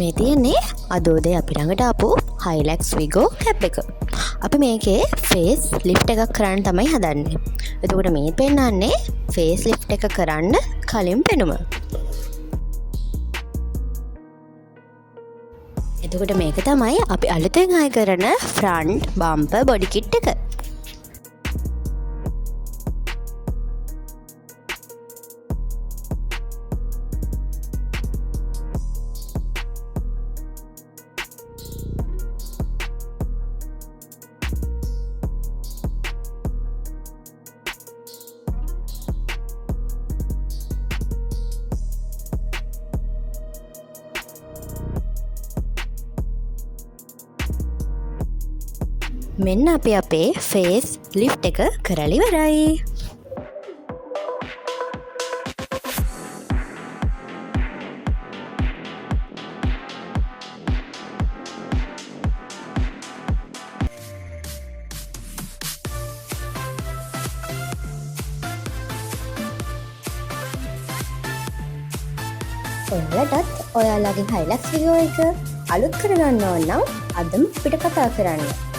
මේ තියෙන්නේ අදෝදේ අපි ළඟට ආපු Hilux Vigo කැප් එක. අපි මේකේ ෆේස් ලිෆ්ට් එකක් කරන්න තමයි හදන්නේ. එතකොට මේ පෙන්නන්නේ ෆේස් ලිෆ්ට් එක කරන්න කලින් පෙනුම. එතකොට මේක තමයි අපි අලුතෙන් හයි කරන ෆ්‍රන්ට් බම්පර් බොඩි කිට් එක. මෙන්න අපි අපේ ෆේස් ලිෆ්ට් එක කරලා ඉවරයි. ඔයාලටත් ඔයාලගේ Hilux Vigo එක අලුත් කරගන්න ඕන නම් අදම අපිට කතා කරන්න.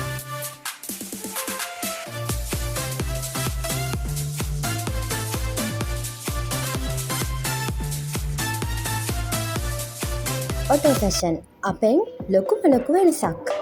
ඔටෝ ෆැෂන් අපෙන් ලොකුම ලොකු වෙනසක්.